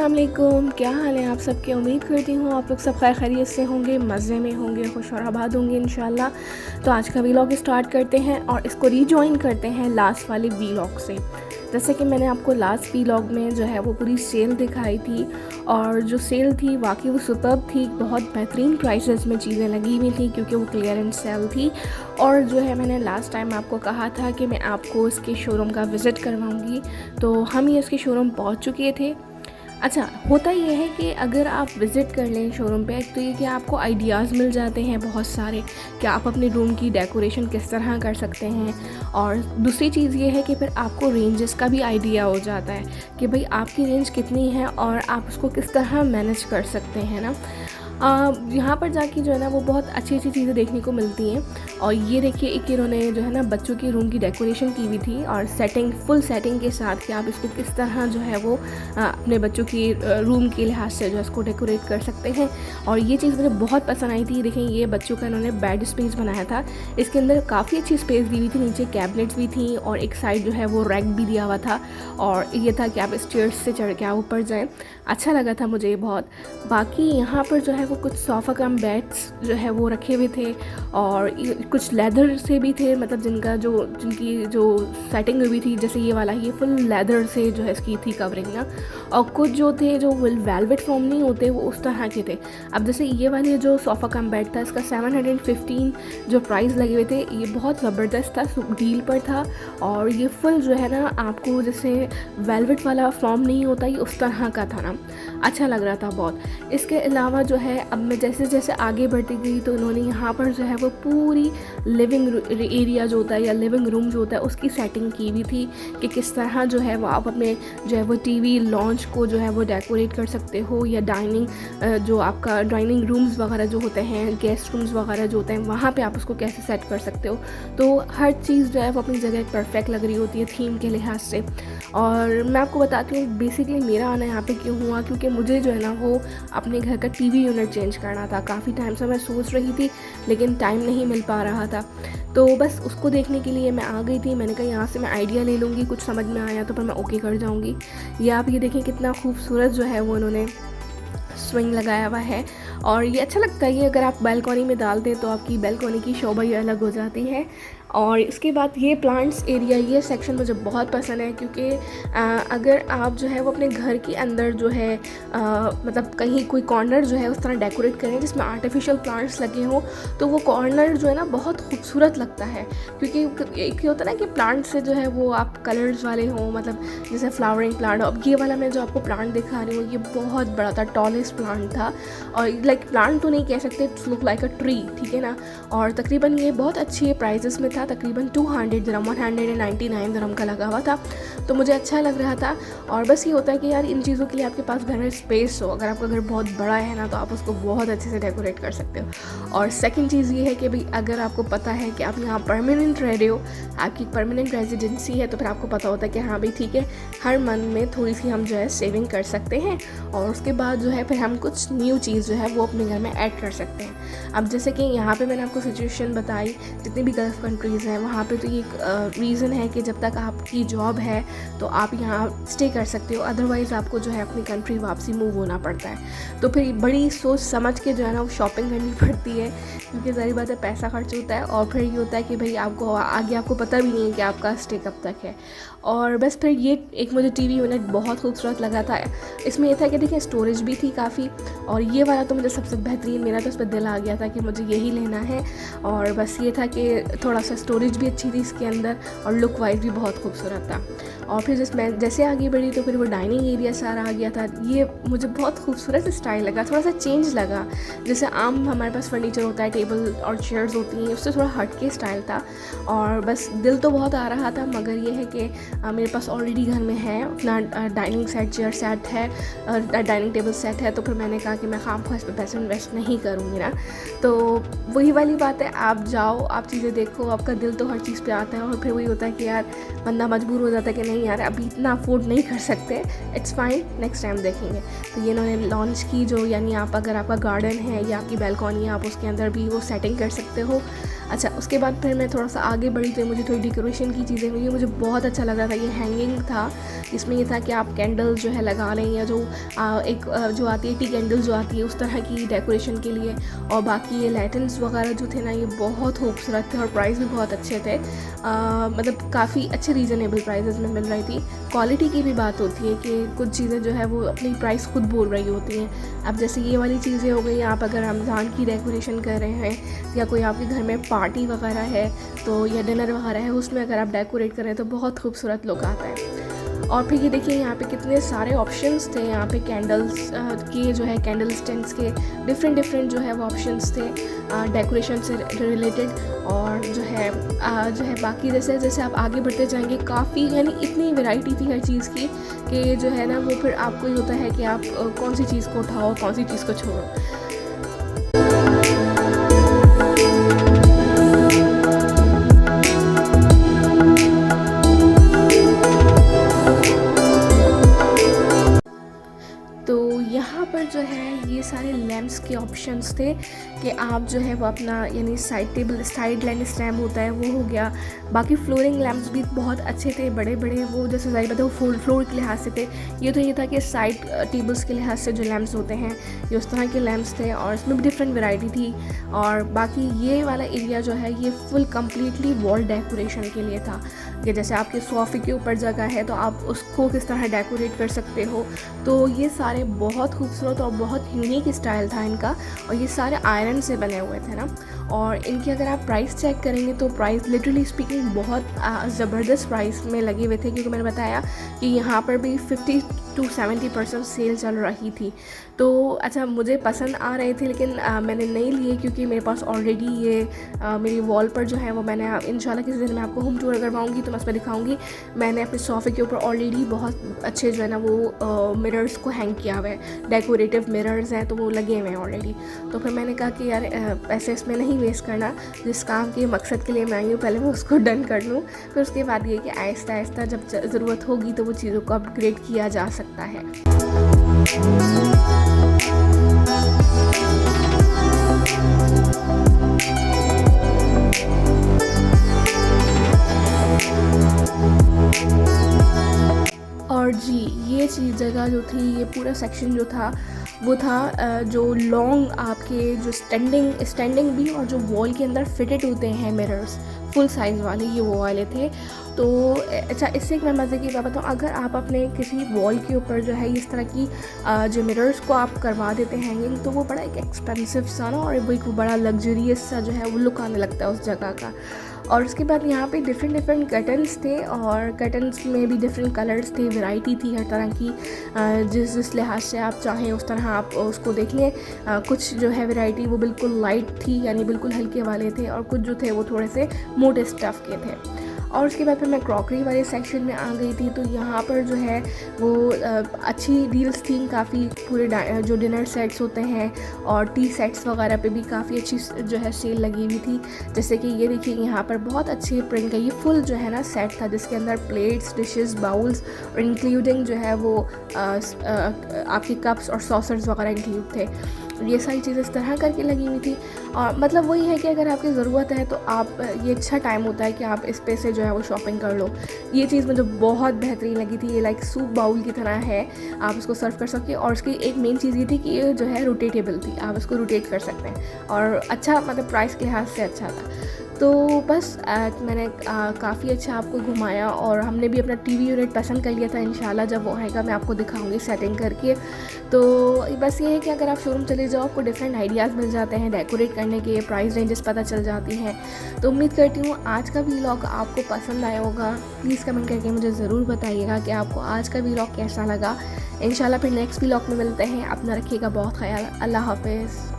अस्सलाम वालेकुम। क्या हाल है आप सबके। उम्मीद करती हूँ आप लोग सब खैर खैरियत से होंगे, मज़े में होंगे, खुश और आबाद होंगे इंशाल्लाह। तो आज का वीलॉग स्टार्ट करते हैं और इसको रीजॉइन करते हैं लास्ट वाले वीलॉग से। जैसे कि मैंने आपको लास्ट वीलॉग में जो है वो पूरी सेल दिखाई थी और जो सेल थी वाकई वो सुपर्ब थी। बहुत बेहतरीन प्राइसेस में चीज़ें लगी हुई थी क्योंकि वो क्लियरेंस सेल थी। और जो है मैंने लास्ट टाइम आपको कहा था कि मैं आपको इसके शोरूम का विज़िट करवाऊँगी, तो हम ये इसके शोरूम पहुँच चुके थे। अच्छा, होता ये है कि अगर आप विज़िट कर लें शोरूम पे तो ये कि आपको आइडियाज़ मिल जाते हैं बहुत सारे कि आप अपने रूम की डेकोरेशन किस तरह कर सकते हैं। और दूसरी चीज़ ये है कि फिर आपको रेंजेस का भी आइडिया हो जाता है कि भाई आपकी रेंज कितनी है और आप उसको किस तरह मैनेज कर सकते हैं ना। यहाँ पर जाके जो है ना वो बहुत अच्छी अच्छी चीज़ें देखने को मिलती हैं। और ये देखिए एक इन्होंने जो है ना बच्चों की रूम की डेकोरेशन की हुई थी और सेटिंग फुल सेटिंग के साथ कि आप इसको किस तरह जो है वो अपने बच्चों की रूम के लिहाज से जो है इसको डेकोरेट कर सकते हैं। और ये चीज़ मुझे बहुत पसंद आई थी। देखें ये बच्चों का इन्होंने बेड स्पेस बनाया था। इसके अंदर काफ़ी अच्छी स्पेस दी हुई थी, नीचे कैबिनेट्स भी थी और एक साइड जो है वो रैक भी दिया हुआ था। और ये था कि आप स्टेयर्स से चढ़ के आप ऊपर जाएँ। अच्छा लगा था मुझे ये बहुत। बाकी यहाँ पर जो है वो कुछ सोफ़ा कम बेड्स जो है वो रखे हुए थे और कुछ लेदर से भी थे, मतलब जिनकी जो सेटिंग हुई थी। जैसे ये वाला ये फुल लेदर से जो है इसकी थी कवरिंग ना। और कुछ जो थे जो वेलवेट फॉर्म नहीं होते वो उस तरह के थे। अब जैसे ये वाले जो सोफ़ा कम बेड था इसका 715 जो प्राइस लगे हुए थे, ये बहुत ज़बरदस्त था, डील पर था। और ये फुल जो है ना आपको जैसे वेलवेट वाला फॉर्म नहीं होता ये उस तरह का था ना, अच्छा लग रहा था बहुत। इसके अलावा जो है अब मैं जैसे जैसे आगे बढ़ती गई तो इन्होंने यहाँ पर जो है वो पूरी लिविंग एरिया जो होता है या लिविंग रूम जो होता है उसकी सेटिंग की हुई थी कि किस तरह जो है वो आप अपने जो है वो टीवी लॉन्च को जो है वो डेकोरेट कर सकते हो, या डाइनिंग जो आपका डाइनिंग रूम्स वगैरह जो होते हैं, गेस्ट रूम्स वगैरह जो होते हैं वहाँ पे आप उसको कैसे सेट कर सकते हो। तो हर चीज़ जो है वो अपनी जगह परफेक्ट लग रही होती है थीम के लिहाज से। और मैं आपको बताती हूँ बेसिकली मेरा आना यहाँ पे क्यों हुआ, क्योंकि मुझे जो है ना वो अपने घर का टीवी यूनिट चेंज करना था। काफ़ी टाइम से मैं सोच रही थी लेकिन टाइम नहीं मिल पा रहा था, तो बस उसको देखने के लिए मैं आ गई थी। मैंने कहा यहाँ से मैं आइडिया ले लूँगी, कुछ समझ में आया तो फिर मैं ओके कर जाऊँगी। ये आप ये देखें कितना खूबसूरत जो है वो इन्होंने स्विंग लगाया हुआ है और ये अच्छा लगता है। ये अगर आप बालकनी में डाल दें तो आपकी बालकनी की शोभा ही अलग हो जाती है। और इसके बाद ये प्लांट्स एरिया, ये सेक्शन मुझे बहुत पसंद है क्योंकि अगर आप जो है वो अपने घर के अंदर जो है मतलब कहीं कोई कॉर्नर जो है उस तरह डेकोरेट करें जिसमें आर्टिफिशियल प्लांट्स लगे हों तो वो कॉर्नर जो है ना बहुत खूबसूरत लगता है। क्योंकि एक होता है ना कि प्लांट से जो है वो आप कलर्स वाले हों, मतलब जैसे फ्लावरिंग प्लांट। अब ये वाला मैं जो आपको प्लांट दिखा रही हूँ ये बहुत बड़ा था, टॉलेस्ट प्लांट था। और लाइक प्लांट तो नहीं कह सकते, it's look like a tree, ठीक है ना। और तकरीबन ये बहुत अच्छी प्राइजेस में था, तकरीबन 200 दिरहम 199 दिरहम का लगा हुआ था, तो मुझे अच्छा लग रहा था। और बस ये होता है कि यार इन चीज़ों के लिए आपके पास घर में स्पेस हो। अगर आपका घर बहुत बड़ा है ना तो आप उसको बहुत अच्छे से डेकोरेट कर सकते हो। और सेकंड चीज़ ये है कि भाई अगर आपको पता है कि आप यहाँ परमानेंट रह रहे हो, आपकी परमानेंट रेजिडेंसी है, तो फिर आपको पता होता है कि हाँ भाई ठीक है हर मंथ में थोड़ी सी हम जो है सेविंग कर सकते हैं और उसके बाद जो है फिर हम कुछ न्यू चीज़ जो है वो अपने घर में ऐड कर सकते हैं। अब जैसे कि यहाँ पे मैंने आपको सिचुएशन बताई, जितनी भी गल्फ़ कंट्रीज़ हैं वहाँ पे तो ये एक रीज़न है कि जब तक आपकी जॉब है तो आप यहाँ स्टे कर सकते हो, अदरवाइज़ आपको जो है अपनी कंट्री वापसी मूव होना पड़ता है। तो फिर बड़ी सोच समझ के जो है ना वो शॉपिंग करनी पड़ती है क्योंकि ज़ाहिर बात है पैसा खर्च होता है। और फिर ये होता है कि भाई आपको आगे आपको पता भी नहीं है कि आपका स्टे कब तक है। और बस फिर ये एक मुझे टीवी यूनिट बहुत खूबसूरत लगा था। इसमें ये था कि देखिए स्टोरेज भी थी काफ़ी, और ये वाला तो मुझे सबसे बेहतरीन, मेरा तो उस पर दिल आ गया था कि मुझे यही लेना है। और बस ये था कि थोड़ा सा स्टोरेज भी अच्छी थी इसके अंदर और लुक वाइज भी बहुत खूबसूरत था। और फिर मैं जैसे आगे बढ़ी तो फिर वो डाइनिंग एरिया सारा आ गया था। ये मुझे बहुत खूबसूरत स्टाइल लगा, थोड़ा सा चेंज लगा। जैसे आम हमारे पास फर्नीचर होता है, टेबल और चेयर्स होती हैं, उससे थोड़ा हट के स्टाइल था। और बस दिल तो बहुत आ रहा था, मगर ये है कि मेरे पास ऑलरेडी घर में है अपना डाइनिंग सेट, चेयर सेट है, डाइनिंग टेबल सेट है, तो फिर मैंने कहा कि मैं खामखा इस पर पैसे इन्वेस्ट नहीं करूँगी ना। तो वही वाली बात है, आप जाओ, आप चीज़ें देखो, आपका दिल तो हर चीज़ पे आता है। और फिर वही होता है कि यार बंदा मजबूर हो जाता है कि नहीं यार अभी इतना अफोर्ड नहीं कर सकते, इट्स फाइन, नेक्स्ट टाइम देखेंगे। तो ये इन्होंने लॉन्च की जो, यानी आप अगर आपका गार्डन है या आपकी बैल्कनी है आप उसके अंदर भी वो सेटिंग कर सकते हो। अच्छा, उसके बाद फिर मैं थोड़ा सा आगे बढ़ी तो मुझे थोड़ी डेकोरेशन की चीज़ें हुई, मुझे बहुत अच्छा लग रहा था। ये हैंगिंग था, इसमें ये था कि आप कैंडल जो है लगा लें, या जो जो आती है टी कैंडल जो आती है उस तरह की डेकोरेशन के लिए। और बाकी ये लाइटन्स वगैरह जो थे ना, ये बहुत खूबसूरत थे और प्राइस भी बहुत अच्छे थे। मतलब काफ़ी अच्छे रीज़नेबल प्राइसेस में मिल रही थी। क्वालिटी की भी बात होती है कि कुछ चीज़ें जो है वो अपनी प्राइस खुद बोल रही होती हैं। अब जैसे ये वाली चीज़ें हो गई, आप अगर रमज़ान की डेकोरेशन कर रहे हैं या कोई आपके घर में पार्टी वगैरह है तो, या डिनर वगैरह है, उसमें अगर आप डेकोरेट करें तो बहुत खूबसूरत लुक आता है। और फिर ये देखिए यहाँ पे कितने सारे ऑप्शंस थे। यहाँ पे कैंडल्स के जो है कैंडल स्टैंड्स के डिफरेंट जो है वो ऑप्शंस थे डेकोरेशन से रिलेटेड। और जो है बाकी जैसे जैसे आप आगे बढ़ते जाएंगे काफ़ी, यानी इतनी वैरायटी थी हर चीज़ की कि जो है ना वो फिर आपको ही होता है कि आप कौन सी चीज़ को उठाओ, कौन सी चीज़ को छोड़ो। तो यहाँ पर जो है ये सारे लैम्प्स के ऑप्शंस थे कि आप जो है वो अपना, यानी साइड लाइन स्टैम्प होता है वो हो गया। बाकी फ्लोरिंग लैम्प्स भी बहुत अच्छे थे, बड़े बड़े, वो जैसे जाहिर बात है वो फ्लोर के लिहाज से थे। ये तो ये था कि साइड टेबल्स के लिहाज से जो लैम्प्स होते हैं ये उस तरह के लैम्प्स थे, और इसमें भी डिफरेंट वैरायटी थी। और बाकी ये वाला एरिया जो है ये फुल कम्प्लीटली वॉल डेकोरेशन के लिए था, कि जैसे आपके सोफ़े के ऊपर जगह है तो आप उसको किस तरह डेकोरेट कर सकते हो। तो ये सारे बहुत खूबसूरत और बहुत यूनिक स्टाइल था इनका, और ये सारे आयरन से बने हुए थे ना। और इनकी अगर आप प्राइस चेक करेंगे तो प्राइस लिटरली स्पीकिंग बहुत ज़बरदस्त प्राइस में लगे हुए थे, क्योंकि मैंने बताया कि यहाँ पर भी 50 to 70% सेल चल रही थी। तो अच्छा, मुझे पसंद आ रहे थे लेकिन मैंने नहीं लिए, क्योंकि मेरे पास ऑलरेडी ये मेरी वॉल पर जो है वो मैंने इंशाल्लाह किसी दिन मैं आपको होम टूर करवाऊंगी तो मैं उस पर दिखाऊंगी। मैंने अपने सोफ़े के ऊपर ऑलरेडी बहुत अच्छे जो है ना वो मिरर्स को हैंग किया हुआ है, डेकोरेटिव मिरर्स हैं तो वो लगे हुए हैं ऑलरेडी। तो फिर मैंने कहा कि यार पैसे इसमें नहीं वेस्ट करना, जिस काम के मकसद के लिए मैं आई हूँ पहले मैं उसको डन कर लूँ, फिर उसके बाद ये कि आहिस्ता आहिस्ता जब ज़रूरत होगी तो वो चीज़ों को अपग्रेड किया जा सकता है। और जी, ये चीज़ जगह जो थी, ये पूरा सेक्शन जो था वो था जो लॉन्ग आपके जो स्टैंडिंग भी और जो वॉल के अंदर फिटेड होते हैं मिरर्स फुल साइज़ वाले, ये वो वाले थे। तो अच्छा, इससे एक मैं मज़े की बात बताऊँ, अगर आप अपने किसी वॉल के ऊपर जो है इस तरह की जो मिरर्स को आप करवा देते हैं हैंगिंग, तो वो बड़ा एक एक्सपेंसिव सा ना, और वो एक बड़ा लग्जरियस सा जो है वो लुक आने लगता है उस जगह का। और उसके बाद यहाँ पे डिफरेंट कर्टन्स थे, और कर्टन्स में भी डिफरेंट कलर्स थे, वैरायटी थी हर तरह की, जिस लिहाज से आप चाहें उस तरह आप उसको देख लें। कुछ जो है वैरायटी वो बिल्कुल लाइट थी, यानी बिल्कुल हल्के वाले थे, और कुछ जो थे वो थोड़े से मोटे स्टफ़ के थे। और उसके बाद फिर मैं क्रॉकरी वाले सेक्शन में आ गई थी, तो यहाँ पर जो है वो अच्छी डील्स थी काफ़ी, पूरे जो डिनर सेट्स होते हैं और टी सेट्स वगैरह पे भी काफ़ी अच्छी जो है सेल लगी हुई थी। जैसे कि ये देखिए यहाँ पर बहुत अच्छी प्रिंट का ये फुल जो है ना सेट था, जिसके अंदर प्लेट्स, डिशेस, बाउल्स और इंक्लूडिंग जो है वो आपके कप्स और सॉसर्स वगैरह इंक्लूड थे। ये सारी चीज़ें इस तरह करके लगी हुई थी। और मतलब वही है कि अगर आपकी ज़रूरत है तो आप, ये अच्छा टाइम होता है कि आप इस पे से जो है वो शॉपिंग कर लो। ये चीज़ मुझे बहुत बेहतरीन लगी थी, ये लाइक सूप बाउल की तरह है, आप इसको सर्व कर सकते हैं। और इसकी एक मेन चीज़ ये थी कि ये जो है रोटेटेबल थी, आप इसको रोटेट कर सकते हैं, और अच्छा मतलब प्राइस के लिहाज से अच्छा था। तो बस मैंने काफ़ी अच्छा आपको घुमाया, और हमने भी अपना टीवी यूनिट पसंद कर लिया था। इंशाल्लाह जब वो आएगा मैं आपको दिखाऊंगी सेटिंग करके। तो बस ये है कि अगर आप शोरूम चले जाओ आपको डिफरेंट आइडियाज़ मिल जाते हैं डेकोरेट करने के, प्राइस रेंजेस पता चल जाती हैं। तो उम्मीद करती हूँ आज का व्लॉग आपको पसंद आया होगा। प्लीज़ कमेंट करके मुझे ज़रूर बताइएगा कि आपको आज का व्लॉग कैसा लगा। इंशाल्लाह फिर नेक्स्ट व्लॉग में मिलते हैं। अपना रखिएगा बहुत ख्याल। अल्लाह हाफ़िज़।